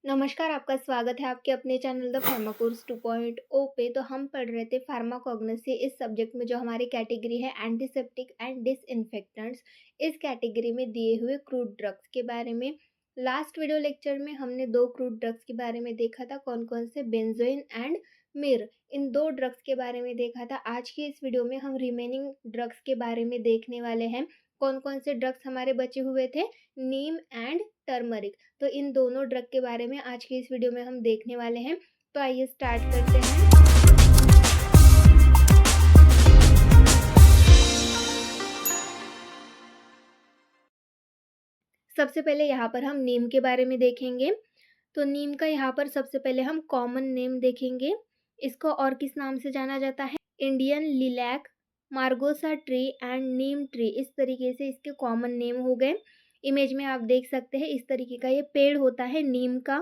नमस्कार, आपका स्वागत है आपके अपने चैनल द फार्मा कोर्स 2.0 पे। तो हम पढ़ रहे थे फार्माकोग्नोसी इस सब्जेक्ट में, जो हमारी कैटेगरी है एंटीसेप्टिक एंड डिसइंफेक्टेंट्स। इस कैटेगरी में दिए हुए क्रूड ड्रग्स के बारे में लास्ट वीडियो लेक्चर में हमने दो क्रूड ड्रग्स के बारे में देखा था, कौन कौन से, बेंजोइन एंड मिर। इन दो ड्रग्स के बारे में देखा था। आज की इस वीडियो में हम रिमेनिंग ड्रग्स के बारे में देखने वाले हैं। कौन कौन से ड्रग्स हमारे बचे हुए थे, नीम एंड टर्मरिक। तो इन दोनों ड्रग के बारे में आज की इस वीडियो में हम देखने वाले हैं। तो आइए स्टार्ट करते हैं। सबसे पहले यहाँ पर हम नीम के बारे में देखेंगे। तो नीम का यहाँ पर सबसे पहले हम कॉमन नेम देखेंगे। इसको और किस नाम से जाना जाता है, Indian lilac, margosa tree and Neem tree. इस तरीके से इसके कॉमन नेम हो गए। इमेज में आप देख सकते हैं इस तरीके का ये पेड़ होता है नीम का।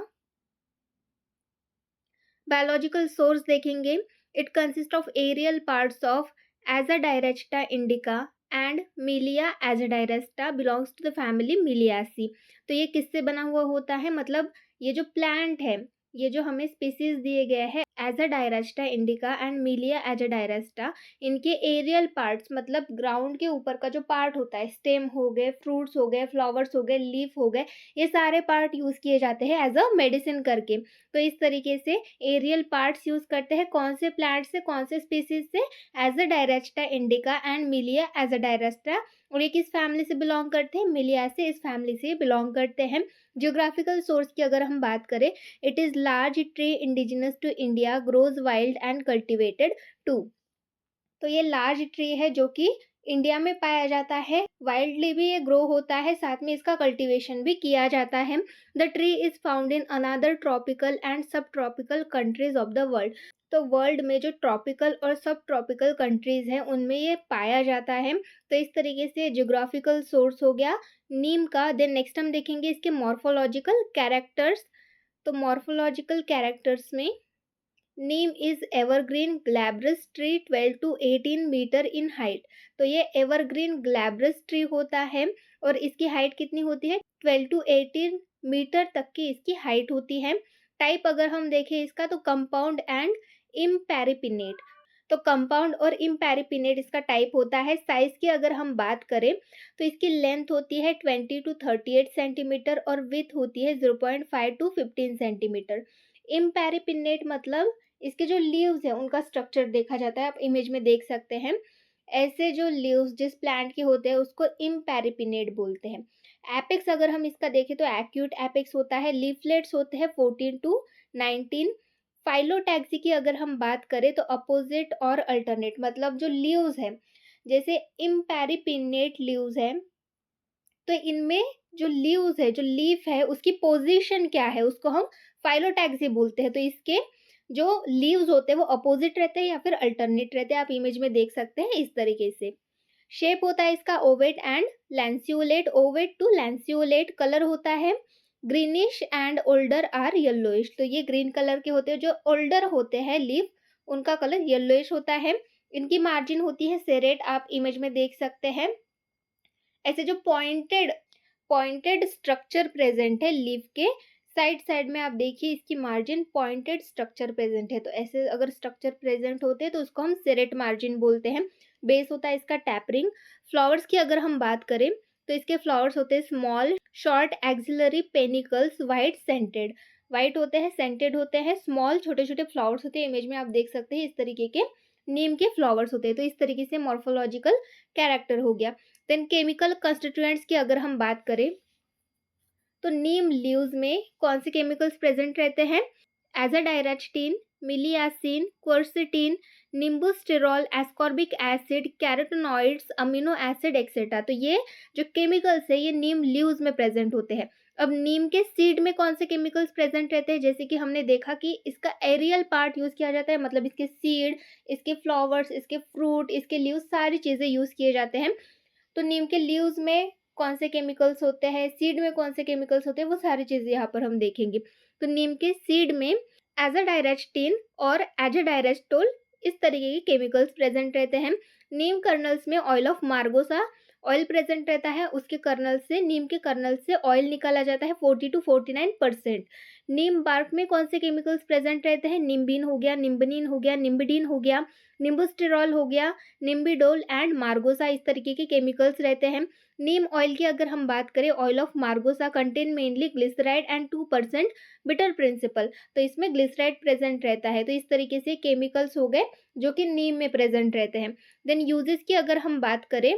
बायोलॉजिकल सोर्स देखेंगे। It consist of aerial parts of Azadirachta indica and Melia azadirachta, belongs to the family Meliaceae. तो ये किससे बना हुआ होता है, मतलब ये जो प्लांट है, ये जो हमें स्पीसीज दिए गए हैं एजाडायरेस्टा इंडिका एंड मिलिया एजाडायरेस्टा, इनके एरियल पार्ट्स मतलब ग्राउंड के ऊपर का जो पार्ट होता है, स्टेम हो गए, फ्रूट्स हो गए, फ्लावर्स हो गए, लीफ हो गए, ये सारे पार्ट यूज किए जाते हैं एज अ मेडिसिन करके। तो इस तरीके से एरियल पार्ट्स यूज करते हैं कौन से प्लांट से, कौन से स्पीसीज से, एजाडायरेस्टा इंडिका एंड मिलिया एजाडायरेस्टा। और ये किस फैमिली से बिलोंग करते हैं, मिलियासी, इस फैमिली से बिलोंग करते हैं। जियोग्राफिकल सोर्स की अगर हम बात करें, it is large tree indigenous to India, grows wild and cultivated too. तो ये लार्ज ट्री है जो कि इंडिया में पाया जाता है, वाइल्डली भी ये ग्रो होता है, साथ में इसका कल्टीवेशन भी किया जाता है। The tree is found in another tropical and subtropical countries of the world. तो वर्ल्ड में जो ट्रॉपिकल और सब ट्रॉपिकल कंट्रीज हैं उनमें ये पाया जाता है। तो इस तरीके से जियोग्राफिकल सोर्स हो गया नीम का। देन नेक्स्ट हम देखेंगे इसके मॉर्फोलॉजिकल कैरेक्टर्स। तो मॉर्फोलॉजिकल कैरेक्टर्स में neem is evergreen glabrous tree 12 to 18 metre in height. तो ये एवरग्रीन ग्लैब्रस ट्री होता है और इसकी हाइट कितनी होती है, 12 to 18 मीटर तक की इसकी हाइट होती है। टाइप अगर हम देखें इसका, तो कंपाउंड एंड इम्पेरिपिनेट। तो कंपाउंड और इम्पेरिपिनेट इसका टाइप होता है। साइज की अगर हम बात करें तो इसकी लेंथ होती है 20 to 38 सेंटीमीटर और विथ होती है 0.5 to 15 सेंटीमीटर। इम्पेरिपिनेट मतलब इसके जो लीव्स है उनका स्ट्रक्चर देखा जाता है। आप इमेज में देख सकते हैं ऐसे जो लीव्स जिस प्लांट के होते हैं उसको इम्पेरिपिनेट बोलते हैं। एपेक्स अगर हम इसका देखें तो एक्यूट एपेक्स होता है। लीफलेट्स होते हैं 14 to 19। फाइलोटैक्सी की अगर हम बात करें तो अपोजिट और अल्टरनेट, मतलब जो लीव्स है, जैसे इम्पेरिपिनेट लीव्स है तो इनमें जो लीव्स है, जो लीफ है, उसकी पोजीशन क्या है उसको हम फाइलोटैक्सी बोलते हैं। तो इसके जो लीव्स होते हैं वो अपोजिट रहते हैं या फिर अल्टरनेट रहते हैं। आप इमेज में देख सकते हैं इस तरीके से। शेप होता है इसका ovate and lanceolate, ovate to lanceolate. Colour होता है greenish and older are yellowish. तो ये ग्रीन कलर के होते हैं। जो ओल्डर होते हैं लीफ उनका कलर येलोइश होता है। इनकी मार्जिन होती है सेरेट, आप इमेज में देख सकते हैं। ऐसे जो पॉइंटेड स्ट्रक्चर प्रेजेंट है लीफ के साइड साइड में, आप देखिए इसकी मार्जिन पॉइंटेड स्ट्रक्चर प्रेजेंट है। तो ऐसे अगर स्ट्रक्चर प्रेजेंट होते हैं तो उसको हम सेरेट मार्जिन बोलते हैं। बेस होता है इसका टैपरिंग। फ्लावर्स की अगर हम बात करें तो इसके फ्लावर्स होते हैं small short axillary panicles, white scented. White होते हैं, सेंटेड होते हैं, स्मॉल छोटे छोटे फ्लावर्स होते हैं। इमेज में आप देख सकते हैं इस तरीके के नीम के फ्लावर्स होते हैं। तो इस तरीके से मॉर्फोलॉजिकल कैरेक्टर हो गया। देन केमिकल कंस्टिट्यूएंट्स की अगर हम बात करें तो नीम लीव्स में कौन से केमिकल्स प्रेजेंट रहते हैं, azadirachtin, meliacin, quercetin, nimbosterol, ascorbic acid, carotenoids, amino acid etcetera. तो ये जो केमिकल्स है ये नीम लीव्स में प्रेजेंट होते हैं। अब नीम के सीड में कौन से केमिकल्स प्रेजेंट रहते हैं, जैसे कि हमने देखा कि इसका एरियल पार्ट यूज किया जाता है, मतलब इसके सीड, इसके फ्लावर्स, इसके फ्रूट, इसके लीव्स, सारी चीजें यूज किए जाते हैं। तो नीम के लीव्स में कौन से केमिकल्स होते हैं, सीड में कौन से केमिकल्स होते हैं, वो सारी चीजें यहाँ पर हम देखेंगे। तो नीम के सीड में एजाडायरेस्टिन और एजाडायरेस्टोल इस तरीके के केमिकल्स प्रेजेंट रहते हैं। नीम कर्नल्स में oil of margosa oil present रहता है, उसके कर्नल से, नीम के कर्नल से ऑयल निकाला जाता है 40 to 49%। नीम बार्क में कौन से केमिकल्स प्रेजेंट रहते हैं? निम्बिन हो गया, निम्बनीन हो गया, निम्बिडीन हो गया, निम्बुस्टिरॉल हो गया, निम्बिडोल एंड मार्गोसा, इस तरीके के केमिकल्स रहते हैं। नीम ऑयल की अगर हम बात करें, oil of margosa contain mainly glyceride and 2% bitter principle, तो इसमें ग्लिसराइड प्रेजेंट रहता है। तो इस तरीके से केमिकल्स हो गए जो कि नीम में प्रेजेंट रहते हैं। देन यूजेस की अगर हम बात करें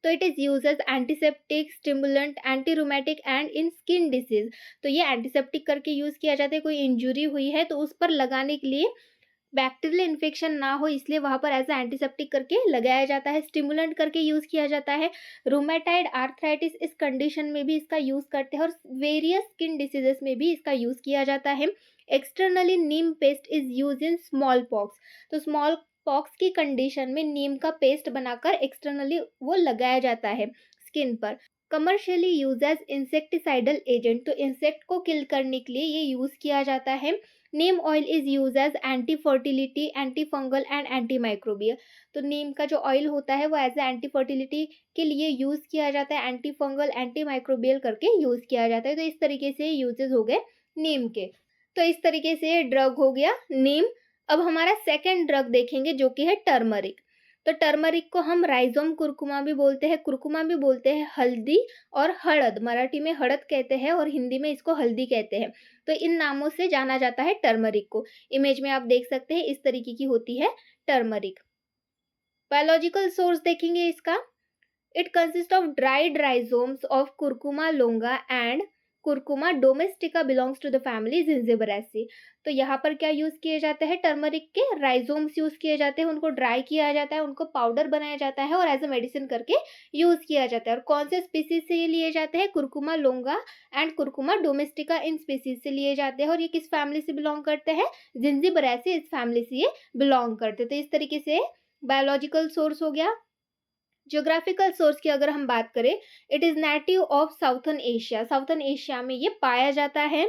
तो it is use as antiseptic, stimulant, anti rheumatic and in skin disease. तो ये एंटीसेप्टिक करके यूज किया जाता है, कोई इंजुरी हुई है तो उस पर लगाने के लिए, बैक्टीरियल इन्फेक्शन ना हो इसलिए वहां पर एज एंटीसेप्टिक करके लगाया जाता है। स्टिमुलेंट करके यूज किया जाता है। रूमेटाइड आर्थराइटिस इस कंडीशन में भी इसका यूज करते हैं और वेरियस स्किन डिसीजेस में भी इसका यूज किया जाता है। Externally Neem paste is use in small pox, तो स्मॉल पॉक्स की कंडीशन में नीम का पेस्ट बनाकर एक्सटर्नली वो लगाया जाता है स्किन पर। Commercially use as insecticidal agent, तो इंसेक्ट को किल करने के लिए ये यूज किया जाता है। Neem oil is use as anti fertility, anti fungal and anti microbial, तो नीम का जो ऑयल होता है वो एज ए एंटी फर्टिलिटी के लिए यूज किया जाता है, एंटी फंगल, एंटी माइक्रोबियल करके यूज किया जाता है। तो इस तरीके से यूजेस हो गए नीम के। तो इस तरीके से ड्रग हो गया नीम। अब हमारा सेकेंड ड्रग देखेंगे जो कि है टर्मरिक। तो टर्मरिक को हम राइजोम कुरकुमा भी बोलते हैं, कुरकुमा भी बोलते हैं, हल्दी और हड़द, मराठी में हड़द कहते हैं और हिंदी में इसको हल्दी कहते हैं। तो इन नामों से जाना जाता है टर्मरिक को। इमेज में आप देख सकते हैं इस तरीके की होती है टर्मरिक। बायोलॉजिकल सोर्स देखेंगे इसका। It consists of dried rhizomes of Curcuma longa and Curcuma domestica belongs to the family Zingiberraceae। तो यहाँ पर क्या यूज किए जाते हैं? टर्मरिक के राइजोम्स यूज किए जाते हैं, उनको ड्राई किया जाता है, उनको पाउडर बनाया जाता है और एज अ मेडिसिन करके यूज किया जाता है। और कौन से स्पीसीज से ये लिए जाते हैं? Curcuma लोंगा and curcuma domestica, in species से लिए जाते हैं। और ये किस फैमिली से बिलोंग करते हैं? जिंजीबेरेसी, इस फैमिली से ये बिलोंग करते हैं। तो इस तरीके से बायोलॉजिकल सोर्स हो गया। ज्योग्राफिकल सोर्स की अगर हम बात करें, it is native of southern Asia, southern Asia में ये पाया जाता है।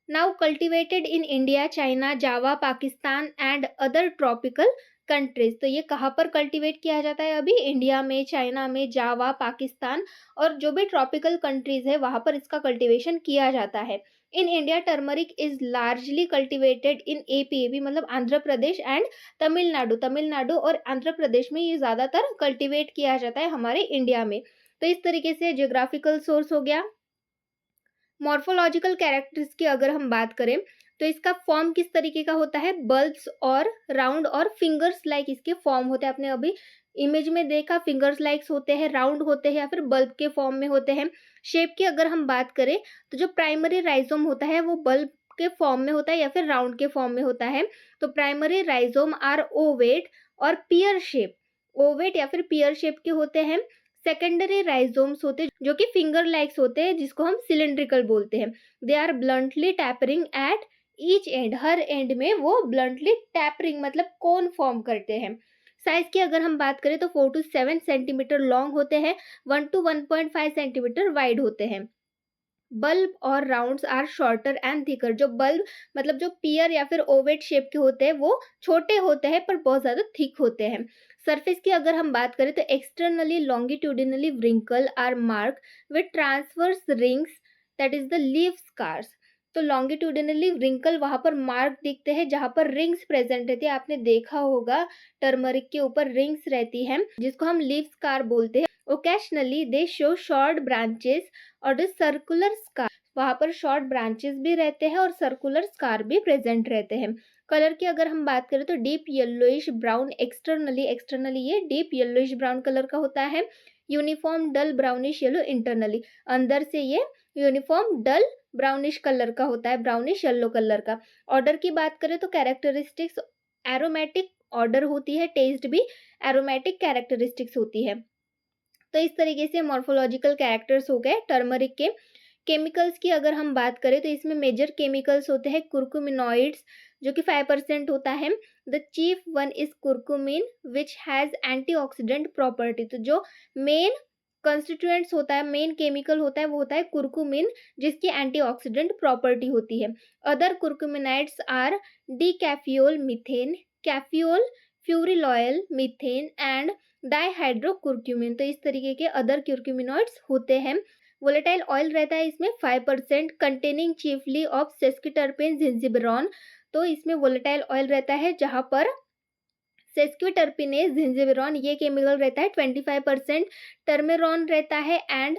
Now cultivated in India, China, Java, Pakistan and other tropical countries. तो ये कहाँ पर कल्टिवेट किया जाता है? अभी इंडिया में, चाइना में, जावा, पाकिस्तान और जो भी ट्रॉपिकल कंट्रीज है वहां पर इसका कल्टिवेशन किया जाता है। In India turmeric is largely cultivated in AP, मतलब आंध्र प्रदेश एंड तमिलनाडु, तमिलनाडु और आंध्र प्रदेश में ये ज्यादातर कल्टिवेट किया जाता है हमारे इंडिया में। तो इस तरीके से जियोग्राफिकल सोर्स हो गया। मॉर्फोलॉजिकल कैरेक्टर्स की अगर हम बात करें तो इसका फॉर्म किस तरीके का होता है? बल्ब्स और राउंड और फिंगर्स लाइक इसके फॉर्म होते हैं। आपने अभी इमेज में देखा, फिंगर्स लाइक्स होते हैं, राउंड होते हैं या फिर बल्ब के फॉर्म में होते हैं। शेप की अगर हम बात करें तो जो प्राइमरी राइजोम होता है वो बल्ब के फॉर्म में होता है या फिर राउंड के फॉर्म में होता है। तो प्राइमरी राइजोम आर ओवेट और पियर शेप, ओवेट या फिर पियर शेप के होते हैं। सेकेंडरी राइजोम्स होते हैं जो कि फिंगर लाइक्स होते हैं, जिसको हम सिलेंड्रिकल बोलते हैं। They are bluntly tapering at each end, हर एंड में वो ब्लंटली टैपरिंग मतलब कोन फॉर्म करते हैं। साइज की अगर हम बात करें तो 4 to 7 सेंटीमीटर लॉन्ग होते हैं, 1 to 1.5 सेंटीमीटर वाइड होते हैं। बल्ब और rounds are shorter and thicker, जो बल्ब मतलब जो पियर या फिर ओवेट शेप के होते हैं वो छोटे होते हैं पर बहुत ज्यादा थिक होते हैं। सरफेस की अगर हम बात करें तो externally longitudinally wrinkle are mark with transverse rings, that is the leaf scars. तो लॉन्गिट्यूडिनली व्रिंकल वहां पर मार्क दिखते हैं जहां पर रिंग्स प्रेजेंट रहती है। आपने देखा होगा टर्मरिक के ऊपर रिंग्स रहती है जिसको हम लीफ स्कार बोलते हैं। ओकेशनली दे शो शॉर्ट ब्रांचेस और द सर्कुलर स्कार, वहां पर शॉर्ट ब्रांचेस भी रहते हैं और सर्कुलर स्कार भी प्रेजेंट रहते हैं। कलर की अगर हम बात करें तो deep yellowish brown externally, externally ये डीप येलोइश ब्राउन कलर का होता है। यूनिफॉर्म डल ब्राउनिश येलो इंटरनली, अंदर से ये यूनिफॉर्म डल ब्राउनिश कलर का होता है, ब्राउनिश येलो कलर का। ऑर्डर की बात करें तो कैरेक्टरिस्टिक्स एरोमेटिक ऑर्डर होती है, टेस्ट भी एरोमेटिक कैरेक्टरिस्टिक्स होती है। तो इस तरीके से मॉर्फोलॉजिकल कैरेक्टर्स हो गए टर्मरिक के। केमिकल्स की अगर हम बात करें तो इसमें मेजर केमिकल्स होते हैं कुर्कुमिनॉइड्स जो कि 5% होता है। The chief one is curcumin which has antioxidant property, तो जो मेन कंस्टिट्यूएंट्स होता है, मेन केमिकल होता है वो होता है कुर्कुमिन जिसकी एंटीऑक्सीडेंट प्रॉपर्टी होती है। Other curcuminoids are dicaffeoyl methane, caffeoyl, feruloyl methane and dihydrocurcumin. तो इस तरीके के अदर क्यूरक्यूमिनॉइड्स होते हैं। वोलेटाइल ऑयल रहता है इसमें 5% कंटेनिंग चीफली ऑफ सेस्क्विटर्पेन जिंजिबेरॉन। तो इसमें वोलेटाइल ऑयल रहता है जहां पर सेस्क्विटर्पिनेज जिंजिबेरॉन ये केमिकल रहता है 25%, टर्मेरॉन रहता है and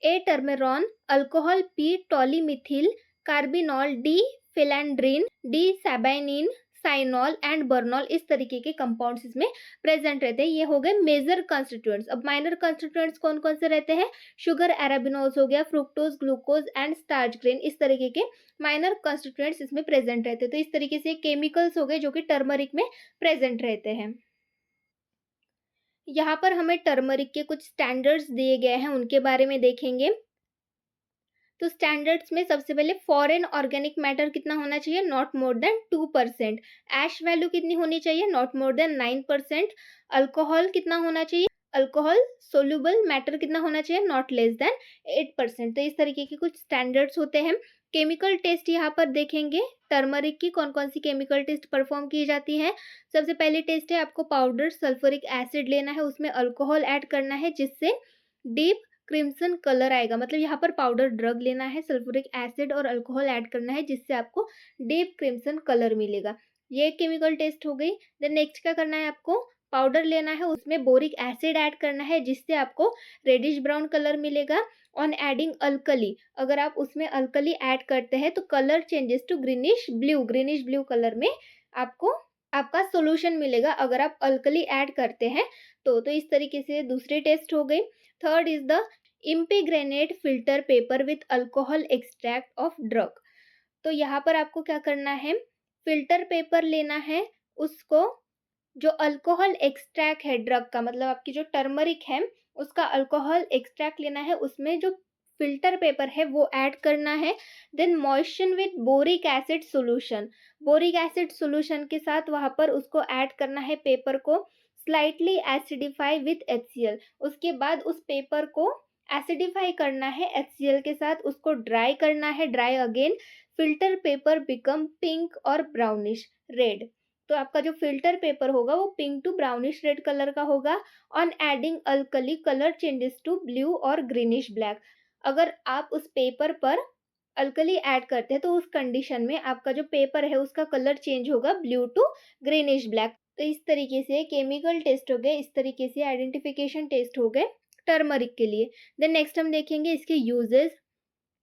a turmerone, alcohol p tolylmethyl carbinol, d phellandrene, d sabinene, cineol and borneol, इस तरीके के कंपाउंड्स इसमें प्रेजेंट रहते हैं। ये हो गए मेजर कॉन्स्टिट्यूएंट्स। अब माइनर कॉन्स्टिट्यूएंट्स कौन कौन से रहते हैं? शुगर एराबिनोज हो गया, fructose, glucose and starch grain, इस तरीके के माइनर कॉन्स्टिट्यूएंट्स इसमें प्रेजेंट रहते हैं। तो इस तरीके से केमिकल्स हो गए जो कि टर्मरिक में प्रेजेंट रहते हैं। यहाँ पर हमें टर्मरिक के कुछ स्टैंडर्ड्स दिए गए हैं, उनके बारे में देखेंगे। तो स्टैंडर्ड्स में सबसे पहले फॉरेन ऑर्गेनिक मैटर कितना होना चाहिए? Not more than 2%। Ash value कितनी होनी चाहिए? Not more then 9%। अल्कोहल कितना होना चाहिए? अल्कोहल सोल्यूबल मैटर कितना होना चाहिए? Not less than 8%। तो इस तरीके के कुछ स्टैंडर्ड्स होते हैं। केमिकल टेस्ट यहाँ पर देखेंगे, टर्मरिक की कौन कौन सी केमिकल टेस्ट परफॉर्म की जाती है। सबसे पहले टेस्ट है आपको पाउडर सल्फ्यूरिक एसिड लेना है, उसमें अल्कोहल ऐड करना है जिससे डीप क्रिम्सन कलर आएगा। मतलब यहाँ पर पाउडर ड्रग लेना है, सल्फ्यूरिक एसिड और अल्कोहल ऐड करना है जिससे आपको डीप क्रिम्सन कलर मिलेगा। ये केमिकल टेस्ट हो गई। देन नेक्स्ट क्या करना है, आपको पाउडर लेना है, उसमें बोरिक एसिड ऐड करना है जिससे आपको रेडिश ब्राउन कलर मिलेगा। ऑन एडिंग अल्कली, अगर आप उसमें अल्कली ऐड करते हैं तो colour changes to greenish blue colour में आपको आपका सोल्यूशन मिलेगा अगर आप अल्कली ऐड करते हैं तो इस तरीके से दूसरी टेस्ट हो गई। Third is the impregnated filter paper with alcohol extract of drug. तो यहाँ पर आपको क्या करना है, फिल्टर पेपर लेना है, उसको जो अल्कोहल एक्सट्रैक्ट है ड्रग का, मतलब आपकी जो टर्मरिक है उसका अल्कोहल एक्सट्रैक्ट लेना है, उसमें जो फिल्टर पेपर है वो ऐड करना है। Then moisten with boric acid solution, boric acid solution के साथ वहां पर उसको ऐड करना है पेपर को। स्लाइटली एसिडिफाई विथ HCl, उसके बाद उस पेपर को एसिडिफाई करना है HCl के साथ, उसको ड्राई करना है, dry again, filter paper become pink और ब्राउनिश रेड। तो आपका जो फिल्टर पेपर होगा वो pink to brownish red colour का होगा। On adding alkali colour changes to blue और ग्रीनिश ब्लैक, अगर आप उस पेपर पर अल्कली ऐड करते हैं तो उस कंडीशन में आपका जो पेपर है उसका कलर चेंज होगा ब्लू टू ग्रीनिश ब्लैक। तो इस तरीके से केमिकल टेस्ट हो गए, इस तरीके से आइडेंटिफिकेशन टेस्ट हो गए टर्मरिक के लिए। देन नेक्स्ट हम देखेंगे इसके uses.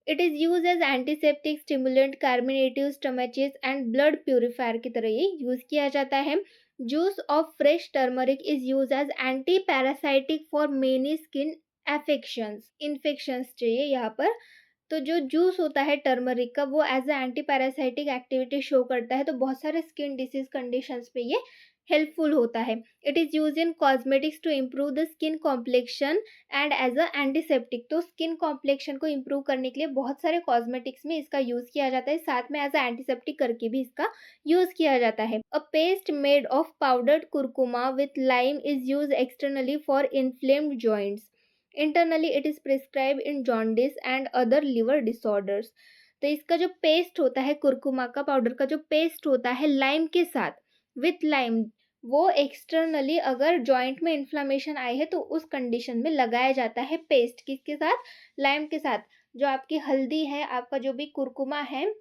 It is use as antiseptic, stimulant, carminative, stomachics and blood purifier की तरह ये यूज किया जाता है। Juice of fresh turmeric is use as anti parasitic for many skin affections, infections चाहिए यहाँ पर। तो जो जूस होता है टर्मरिक का वो as a anti parasitic activity show करता है, तो बहुत सारे स्किन डिसीज कंडीशंस पे ये हेल्पफुल होता है। It is use in cosmetics to improve the skin complexion and as a antiseptic, तो स्किन कॉम्प्लेक्शन को इम्प्रूव करने के लिए बहुत सारे कॉस्मेटिक्स में इसका यूज किया जाता है, साथ में एज अ एंटीसेप्टिक करके भी इसका यूज किया जाता है। A paste made of powdered curcuma with lime is use externally for inflamed joints. Internally it is prescribe in jaundice and other liver disorders. तो इसका जो पेस्ट होता है कुरकुमा का पाउडर का जो पेस्ट होता है लाइम के साथ, विथ लाइम, वो एक्सटर्नली अगर जॉइंट में इन्फ्लामेशन आई है तो उस कंडीशन में लगाया जाता है पेस्ट, किसके साथ? लाइम के साथ। जो आपकी हल्दी है, आपका जो भी कुरकुमा है,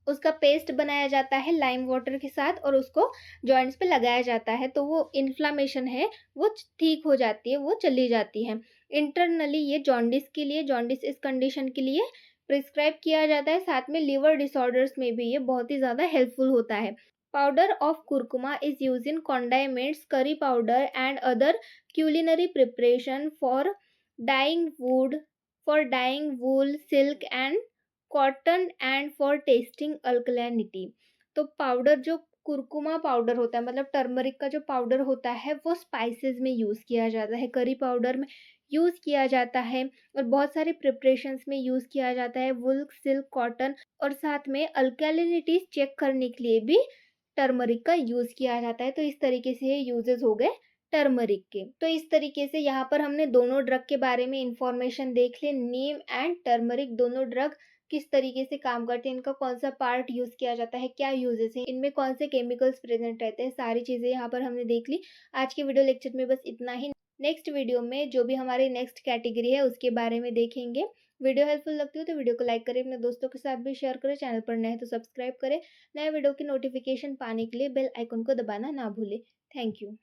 उसका पेस्ट बनाया जाता है लाइम वाटर के साथ और उसको जॉइंट्स पे लगाया जाता है, तो वो इन्फ्लामेशन है वो ठीक हो जाती है, वो चली जाती है। इंटरनली ये जॉन्डिस के लिए, जॉन्डिस इस कंडीशन के लिए प्रिस्क्राइब किया जाता है, साथ में लिवर डिसऑर्डर्स में भी ये बहुत ही ज़्यादा हेल्पफुल होता है। Powder of curcuma is used in condiments, curry powder and other culinary preparation for dyeing wood, for dyeing wool, silk and cotton and for tasting alkalinity। तो पाउडर जो कुरकुमा पाउडर होता है, मतलब टर्मरिक का जो powder होता है वो स्पाइसेस में यूज़ किया जाता है, करी पाउडर में यूज़ किया जाता है और बहुत सारे प्रिपरेशंस में यूज़ किया जाता है, वुल, सिल्क, कॉटन, और साथ में अल्कैलिनिटी चेक करने के लिए भी टर्मरिक का यूज किया जाता है। तो इस तरीके से ये यूजेस हो गए टर्मरिक के। तो इस तरीके से यहाँ पर हमने दोनों ड्रग के बारे में इंफॉर्मेशन देख ली। नीम एंड टर्मरिक दोनों ड्रग किस तरीके से काम करते हैं, इनका कौन-सा पार्ट यूज़ किया जाता है, क्या यूजेस हैं, इनमें कौन से केमिकल्स प्रेज़ेंट रहते हैं, सारी चीज़ें यहाँ पर हमने देख ली। आज के वीडियो लेक्चर में बस इतना ही। नेक्स्ट वीडियो में जो भी हमारी नेक्स्ट कैटेगरी है उसके बारे में देखेंगे। वीडियो हेल्पफुल लगती हो तो वीडियो को लाइक करें, अपने दोस्तों के साथ भी शेयर करें, चैनल पर नए हैं तो सब्सक्राइब करें। नए वीडियो की नोटिफिकेशन पाने के लिए बेल आइकन को दबाना ना भूलें। Thank you.